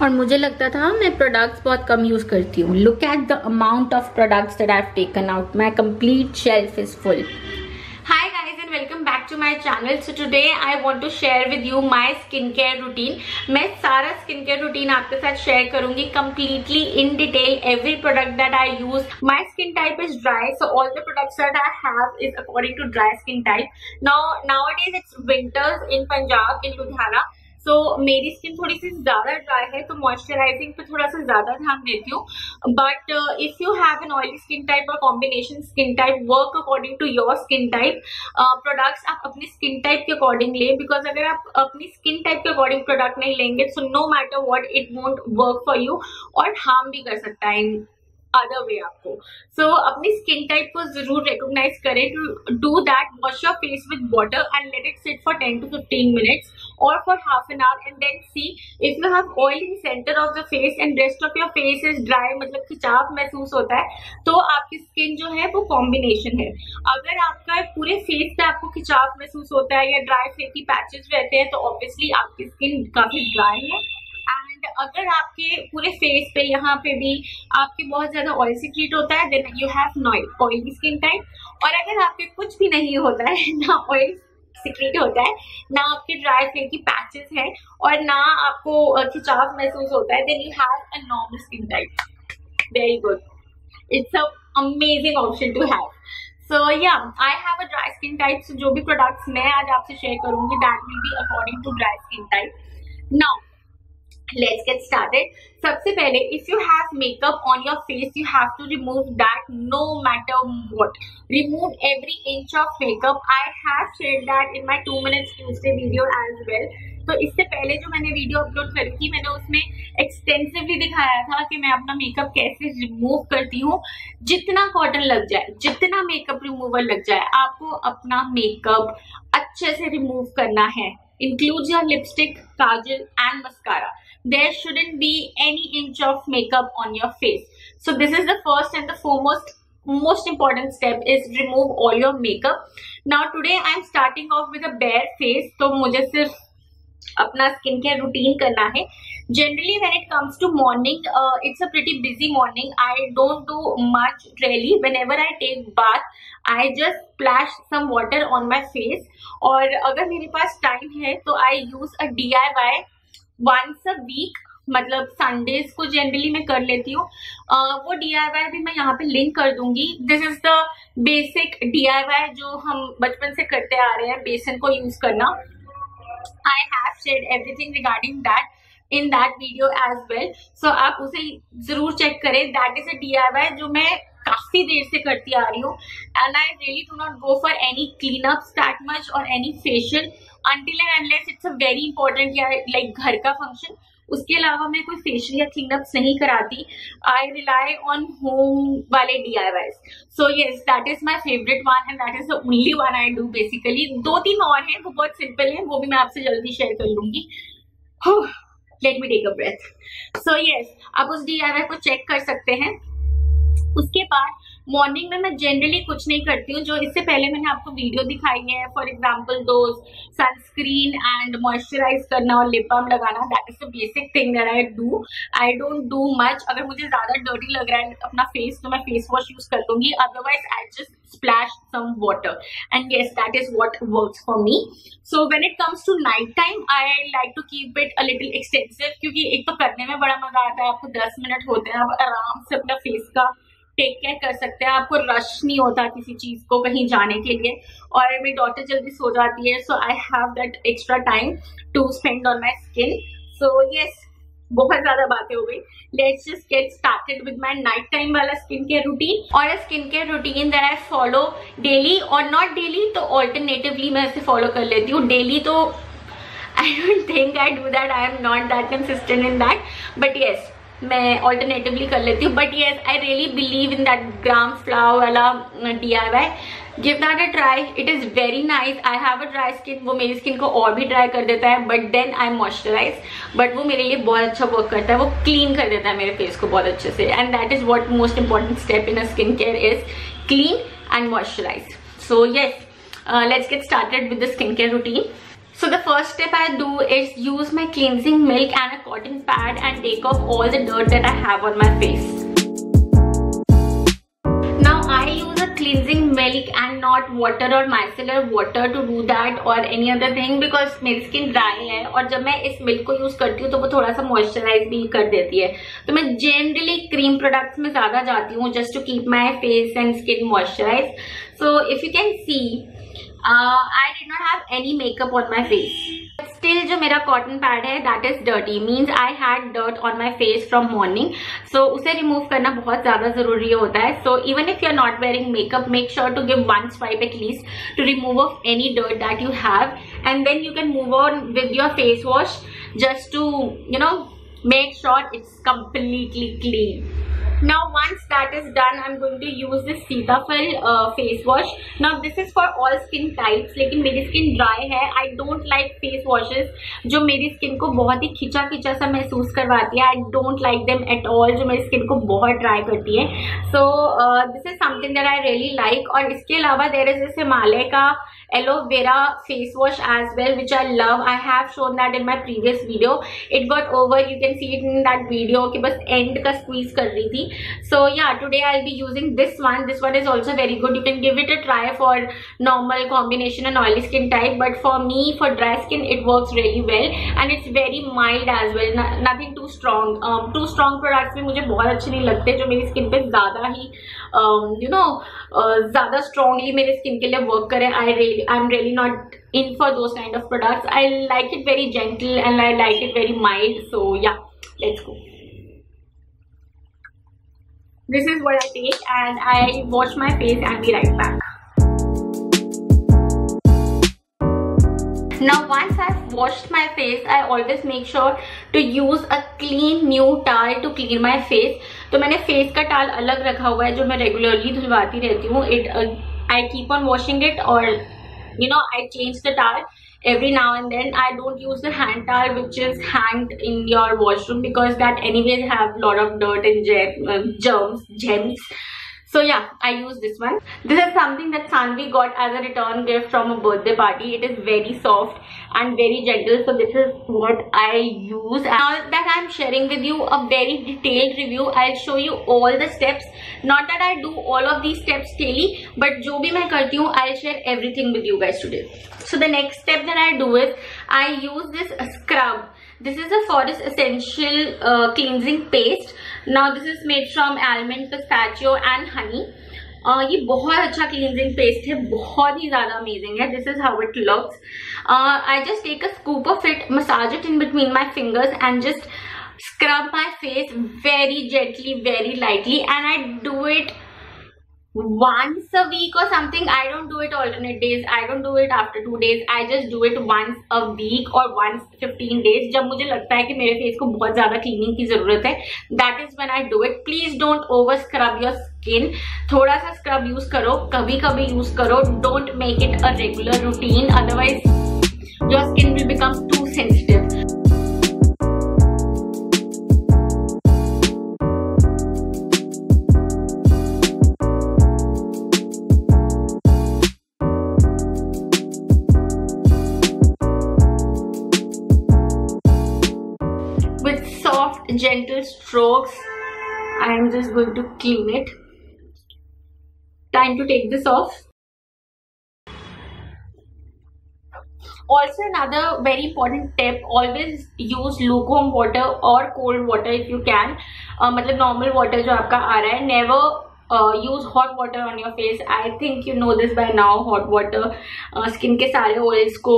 और मुझे लगता था मैं प्रोडक्ट्स बहुत कम यूज करती हूँ. Look at the amount of products that I have taken out. My complete shelf is full. Hi guys and welcome back to my channel. So today I want to share with you my skincare routine. मैं सारा skincare routine आपके साथ share करूंगी completely in detail. Every product that I use. My skin type is dry, so all the products that I have is according to dry skin type. Nowadays it's winters in Punjab, in Ludhiana. So मेरी skin थोड़ी सी ज्यादा dry है, तो moisturising पे थोड़ा सा ज्यादा ध्यान देती हूँ. But if you have an oily skin type और combination skin type, work according to your skin type. Products आप अपनी स्किन टाइप के अकॉर्डिंग ले, बिकॉज अगर आप अपनी स्किन टाइप के अकॉर्डिंग प्रोडक्ट नहीं लेंगे, so no matter what it won't work for you, और हार्म भी कर सकता है इन अदर वे आपको. सो अपनी स्किन टाइप को जरूर रिकॉग्नाइज करें. To do that, wash your face with water and let it sit for 10 to 15 minutes or for half an hour, and then see if you have oil in center of the face and rest of your face is dry, मतलब खिंचाव महसूस होता है, तो आपकी skin जो है वो कॉम्बिनेशन है. अगर आपका पूरे फेस पे आपको खिंचाव महसूस होता है या ड्राई फ्लेकी पैचेस रहते हैं, तो ऑब्वियसली आपकी स्किन काफी ड्राई है. एंड अगर आपके पूरे फेस पे यहाँ पे भी आपके बहुत ज्यादा ऑयल सीक्रेट होता है, then you have oily skin type. और अगर आपके कुछ भी नहीं होता है, ना ऑयल सीक्रेट होता है, ना आपके ड्राई फ्लेकी पैचेस हैं, और ना आपको खिंचाव महसूस होता है, then you have a normal skin type. Very good, it's a amazing option to have. So yeah, I have a dry skin type. So जो भी प्रोडक्ट्स मैं आज आपसे शेयर करूंगी, that will be according to dry skin type. Now let's get started. सबसे पहले, if you have makeup on your face, you have to remove that no matter what. Remove every inch of makeup. I have shared that in my 2 minutes Tuesday video as well. तो इससे पहले जो मैंने video upload करी थी, मैंने उसमें extensively दिखाया था कि मैं अपना मेकअप कैसे रिमूव करती हूँ. जितना कॉटन लग जाए, जितना मेकअप रिमूवर लग जाए, आपको अपना मेकअप अच्छे से रिमूव करना है. Includes your lipstick, kajal and mascara. There shouldn't be any inch of makeup on your face. So this is the first and the foremost most important step is remove all your makeup. Now today I am starting off with a bare face. तो मुझे सिर्फ अपना skin care routine करना है. Generally when it comes to morning, it's a pretty busy morning. I don't do much really. Whenever I take bath, I just splash some water on my face. और अगर मेरे पास time है तो I use a DIY once a week. मतलब Sundays को generally मैं कर लेती हूँ. वो DIY भी मैं यहाँ पे लिंक कर दूंगी. This is the basic DIY जो हम बचपन से करते आ रहे हैं, बेसन को यूज करना. I have shared everything regarding that in that video as well. So आप उसे जरूर चेक करें. That is a DIY जो मैं काफी देर से करती आ रही हूँ. And I really do not go for any cleanups that much or any facial until and unless it's a very important या like घर का फंक्शन. उसके अलावा मैं कोई फेशियल या क्लीनअप्स नहीं कराती. आई रिलाई ऑन होम वाले DIYs. So yes, that is my favourite one and that is the only one I do basically. 2-3 और हैं, वो बहुत सिंपल है, वो भी मैं आपसे जल्दी शेयर कर लूंगी. Let me take a breath. So yes, आप उस DIY को चेक कर सकते हैं. उसके बाद मॉर्निंग में मैं जनरली कुछ नहीं करती हूँ. जो इससे पहले मैंने आपको वीडियो दिखाई है, for example those sunscreen and moisturize करना और लिप बाम लगाना, that is the basic thing that I do. I don't do much. अगर मुझे ज्यादा डर्टी लग रहा है अपना फेस, तो मैं फेस वॉश यूज कर लूंगी. Otherwise I just splash some water, and yes, that is what works for me. So when it comes to night time, I like to keep it a little extensive, क्योंकि एक तो करने में बड़ा मजा आता है. आपको 10 मिनट होते हैं, आप आराम से अपना फेस का टेक केयर कर सकते हैं. आपको रश नहीं होता किसी चीज को कहीं जाने के लिए. और मेरी डॉटर जल्दी सो जाती है, so I have that extra time to spend on my skin. So yes, बहुत ज्यादा बातें हो गई. Let's just get started with my night time वाला स्किन केयर रूटीन. और a skin care routine that I follow daily, और not daily तो alternatively मैं इसे फॉलो कर लेती हूँ. डेली तो I don't think I do that. I am not that consistent in that, but yes, मैं ऑल्टरनेटिवली कर लेती हूँ. But yes, I really believe in that gram flower वाला DIY. Give that a try, it is very nice. I have a dry skin, वो मेरी skin को और भी ड्राई कर देता है, बट देन आई मॉइस्चराइज. बट वो मेरे लिए बहुत अच्छा वर्क करता है. वो क्लीन कर देता है मेरे फेस को बहुत अच्छे से. And that is what most important step in a skin care is clean and moisturize. So yes, let's get started with the skin care routine. So the first step I do is use my cleansing milk and a cotton pad and take off all the dirt that I have on my face. Now I use a cleansing milk and not water or micellar water to do that or any other thing because मेरी skin dry है और जब मैं इस milk को use करती हूँ तो वो थोड़ा सा moisturize भी कर देती है. तो मैं generally cream products में ज़्यादा जाती हूँ just to keep my face and skin moisturized. So if you can see, I did not have any makeup on my face. But still जो मेरा cotton pad है that is dirty, means I had dirt on my face from morning. So उसे remove करना बहुत ज़्यादा ज़रूरी होता है. So even if you are not wearing makeup, make sure to give one swipe at least to remove of any dirt that you have, and then you can move on with your face wash just to, you know, make sure it's completely clean. Now once that is done, I'm going to use this Cetaphil face wash. Now this is for all skin types, लेकिन मेरी skin dry है. I don't like face washes जो मेरी skin को बहुत ही खिंचा खिंचा सा महसूस करवाती है. I don't like them at all जो मेरी skin को बहुत dry करती है. So this is something that I really like. और इसके अलावा there is this हिमालय का aloe vera face wash as well, which I love. I have shown that in my previous video. It got over, you can see it in that video कि बस end का squeeze कर रही थी. So yeah, today I'll be using this one. This one is also very good. You can give it a try for normal combination and oily skin type, but for me, for dry skin, it works really well and it's very mild as well. Nothing too strong. Too strong products में मुझे बहुत अच्छे नहीं लगते जो मेरी skin पे ज़्यादा ही ज़्यादा strongly मेरे skin के लिए work करे. I'm really not in for those kind of products. I like it very gentle and I like it very mild. So yeah, let's go. This is what I take and I wash my face and be right back. Now once I've washed my face, I always make sure to use a clean new towel to clean my face. तो मैंने face का towel अलग रखा हुआ है जो मैं regularly धुलवाती रहती हूँ. I keep on washing it or you know I change the towel every now and then. I don't use the hand towel which is hanged in your washroom because that anyways have lot of dirt and gems. So yeah, I use this one. This is something that Sanvi got as a return gift from a birthday party. It is very soft and very gentle. So this is what I use. Now that I'm sharing with you a very detailed review, I'll show you all the steps. Not that I do all of these steps daily, but जो भी मैं करती हूँ, I'll share everything with you guys today. So the next step that I do is I use this scrub. This is a Forest Essential cleansing paste. Now this is made from almond, pistachio and honey. ये बहुत अच्छा cleansing paste है, बहुत ही ज़्यादा amazing है. This is how it looks. I just take a scoop of it, massage it in between my fingers and just scrub my face very gently, very lightly, and I do it once a week or something. I don't do it alternate days. I don't do it after 2 days. I just do it once a week or once 15 days. जब मुझे लगता है कि मेरे face को बहुत ज़्यादा cleaning की ज़रूरत है, that is when I do it. Please don't over scrub your skin. थोड़ा सा scrub use करो, कभी कभी use करो. Don't make it a regular routine. Otherwise, your skin will become too sensitive. Gentle strokes, I am just going to clean it. Time to take this off. Also another very important tip, always use lukewarm water or cold water if you can. मतलब normal water जो आपका आ रहा है, never use hot water on your face. I think you know this by now. Hot water skin के सारे oils को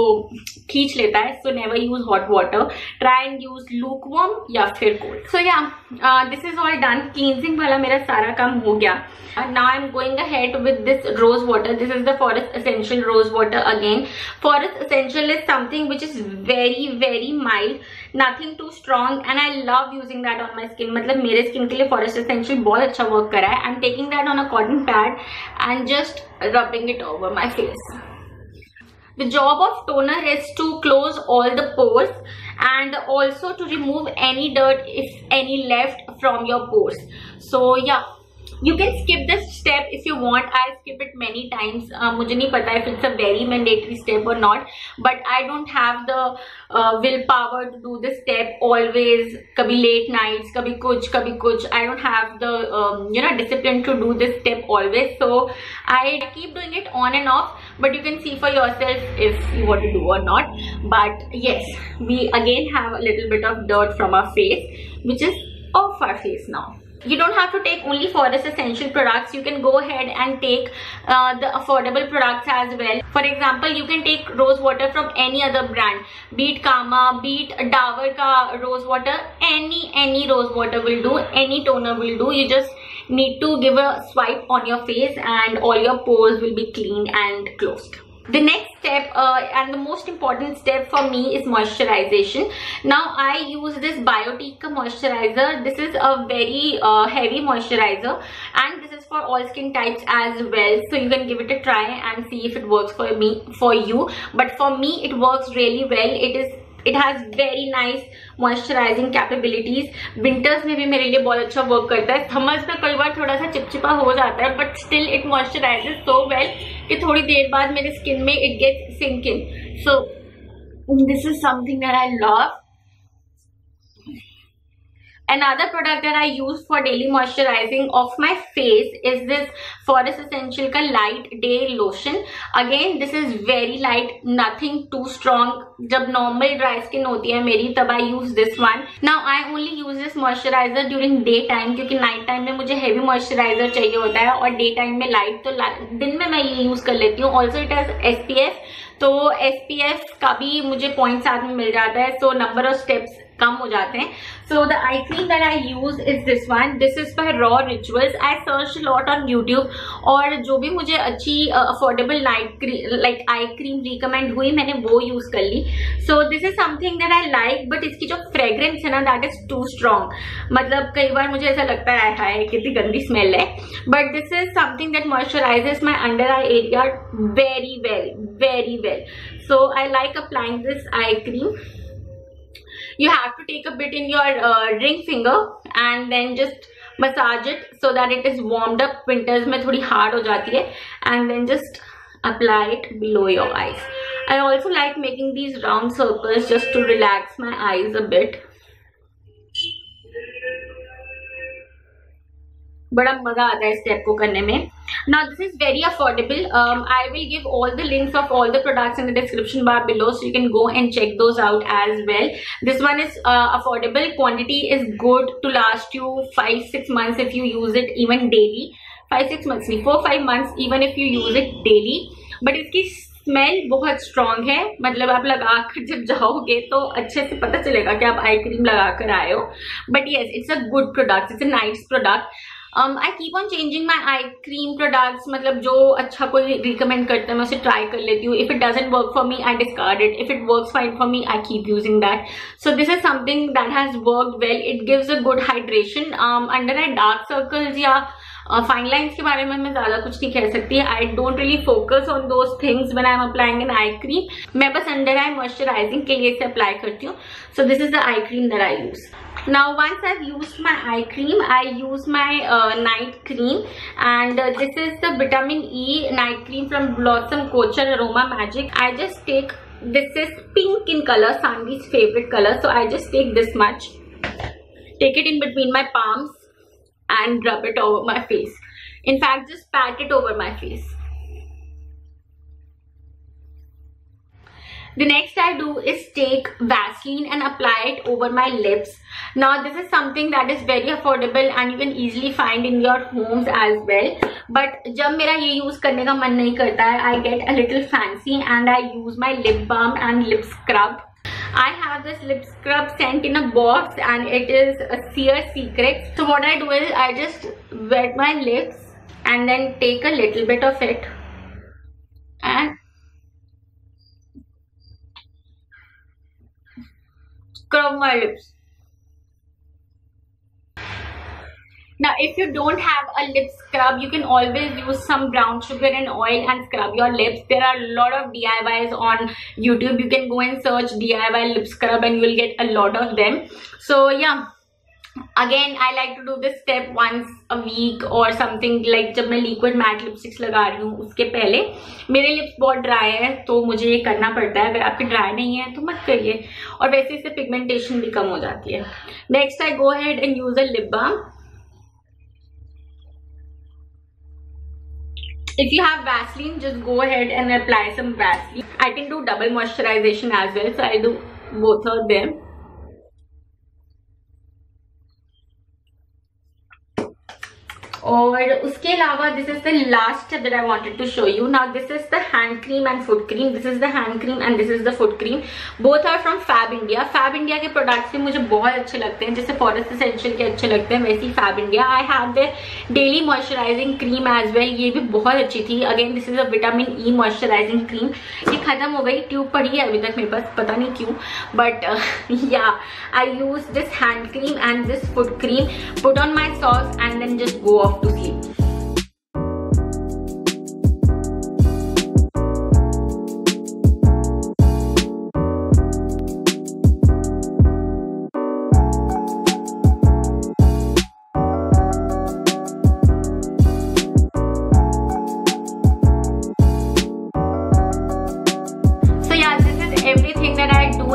खींच लेता है, so never use hot water. Try and use lukewarm या फिर cold. So yeah, this is all done. Cleansing वाला मेरा सारा काम हो गया. Now I'm going ahead with this rose water. This is the Forest Essential rose water again. Forest Essential is something which is very very mild, nothing too strong, and I love using that on my skin. मतलब मेरे skin के लिए Forest Essential बहुत अच्छा work करा है. I'm taking that on a cotton pad and just rubbing it over my face. The job of toner is to close all the pores and also to remove any dirt if any left from your pores. So yeah, You can skip this step if you want. I skip it many times. मुझे नहीं पता if it's a very mandatory step or not, but I don't have the willpower to do this step always. कभी late nights, कभी कुछ. I don't have the discipline to do this step always. So I keep doing it on and off. But you can see for yourself if you want to do or not. But yes, we again have a little bit of dirt from our face, which is off our face now. You don't have to take only Forest Essential products. You can go ahead and take the affordable products as well. For example, you can take rose water from any other brand, be it Kama, be it Dabur ka rose water. Any rose water will do, any toner will do. You just need to give a swipe on your face and all your pores will be clean and closed. The next step and the most important step for me is moisturization. Now I use this Biotique ka moisturizer. This is a very heavy moisturizer and this is for all skin types as well. So you can give it a try and see if it works for you. But for me it works really well. It has very nice moisturizing capabilities. Winters में भी मेरे लिए बहुत अच्छा work करता है. Summers में कई बार थोड़ा सा चिपचिपा हो जाता है, but still it moisturizes so well कि थोड़ी देर बाद मेरे स्किन में it gets sink in. So this is something that I love. Another product that I use for daily moisturizing of my face is this Forest Essential ka Light Day Lotion. Again, this is very light, nothing too strong. जब normal dry skin होती है मेरी तब I use this one. Now I only use this moisturizer during day time क्योंकि night time में मुझे heavy moisturizer चाहिए होता है और day time में light, तो दिन में मैं ये use कर लेती हूँ. Also it has SPF, तो SPF का भी मुझे पॉइंट साथ में मिल जाता है. So number of steps कम हो जाते हैं. So the eye cream that I use is this one. This is by Raw Rituals. I searched a lot on YouTube और जो भी मुझे अच्छी affordable night cream like eye cream recommend हुई मैंने वो use कर ली. So this is something that I like, but इसकी जो fragrance है ना that is too strong. मतलब कई बार मुझे ऐसा लगता है हाय कितनी गंदी smell है. But this is something that moisturizes my under eye area very well. So I like applying this eye cream. You have to take a bit in your ring finger and then just massage it so that it is warmed up. Winters में थोड़ी hard हो जाती है and then just apply it below your eyes. I also like making these round circles just to relax my eyes a bit. बड़ा मजा आता है इस स्टेप को करने में. Now this is very affordable. I will give all the links of all the products in the description bar below so you can go and check those out as well. This one is affordable. Quantity is good to last you 5-6 months if you use it even daily. 5-6 months नहीं 4-5 months even if you use it daily. But इसकी smell बहुत strong है. मतलब आप लगा कर जब जाओगे तो अच्छे से पता चलेगा कि आप आई क्रीम लगा कर आए हो. But yes, it's a good product. It's a nice product. I keep on changing my eye cream products. मतलब जो अच्छा कोई recommend करता है मैं उसे try कर लेती हूँ. If it doesn't work for me, I discard it. If it works fine for me, I keep using that. So this is something that has worked well. It gives a good hydration. Under eye dark circles या fine lines के बारे में मैं ज्यादा कुछ नहीं कह सकती. I don't really focus on those things when I am applying an eye cream. मैं बस अंडर आई मॉइस्चराइजिंग के लिए इसे अप्लाई करती हूँ. So this is the eye cream that I use. Now once I've used my eye cream, I use my night cream, and this is the vitamin E night cream from Blossom Culture Aroma Magic. I just take, this is pink in color, Sandy's favorite color, so I just take this much, take it in between my palms and rub it over my face. In fact, just pat it over my face. The next I do is take Vaseline and apply it over my lips. Now this is something that is very affordable and you can easily find in your homes as well. But जब मेरा ये use करने का मन नहीं करता है, I get a little fancy and I use my lip balm and lip scrub. I have this lip scrub sent in a box and it is a Sear Secret. So what I do is I just wet my lips and then take a little bit of it and scrub my lips. Now if you don't have a lip scrub, you can always use some brown sugar and oil and scrub your lips. There are a lot of DIYs on YouTube. You can go and search DIY lip scrub and you will get a lot of them. So yeah, again I like to do this step once a week और something like जब मैं liquid matte lipsticks लगा रही हूँ उसके पहले. मेरे lips बहुत ड्राई है तो मुझे ये करना पड़ता है. अगर आपके ड्राई नहीं है तो मत करिए, और वैसे इससे पिगमेंटेशन भी कम हो जाती है. Next I go ahead and use a lip balm. If you have Vaseline, just go ahead and apply some Vaseline. I can do double moisturization as well, so I'll do both of them. और उसके अलावा this is the last step that I wanted to show you. Now this is the hand cream and foot cream. This is the hand cream and this is the foot cream. Both are from Fab India. Fab India के products भी मुझे बहुत अच्छे लगते हैं, जैसे forest essential के अच्छे लगते हैं वैसे ही Fabindia. I have the daily moisturising cream as well. ये भी बहुत अच्छी थी. Again this is a vitamin E moisturising cream. ये खत्म हो गई, ट्यूब पड़ी है अभी तक मेरे पास, पता नहीं क्यों, but yeah I use this hand cream and this foot cream, put on my socks and then just go off to sleep.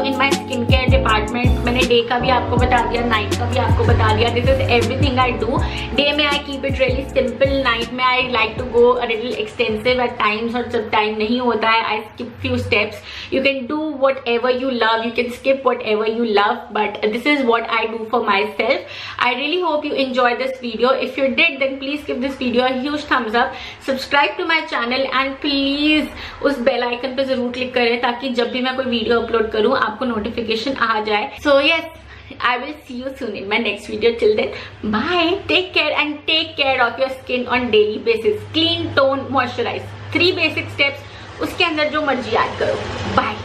In my skin care department. मैंने डे का भी आपको बता दिया, नाइट का भी आपको बता दिया. This is everything I do. Day में I keep it really simple. Night में I like to go a little extensive at times, और जब टाइम नहीं होता है I skip few steps. You can do whatever you love, you can skip whatever you love, but this is what I do for myself. I really hope you enjoy this video. If you did then please give this video a huge thumbs up. Subscribe to my channel and please उस bell icon पे जरूर click करें ताकि जब भी मैं कोई video upload करूं आपको नोटिफिकेशन आ जाए. So yes, I will see you soon in my next video. Till then, bye. Take care and take care of your skin on daily basis. Clean, tone, moisturize. 3 basic steps. उसके अंदर जो मर्जी add करो. Bye.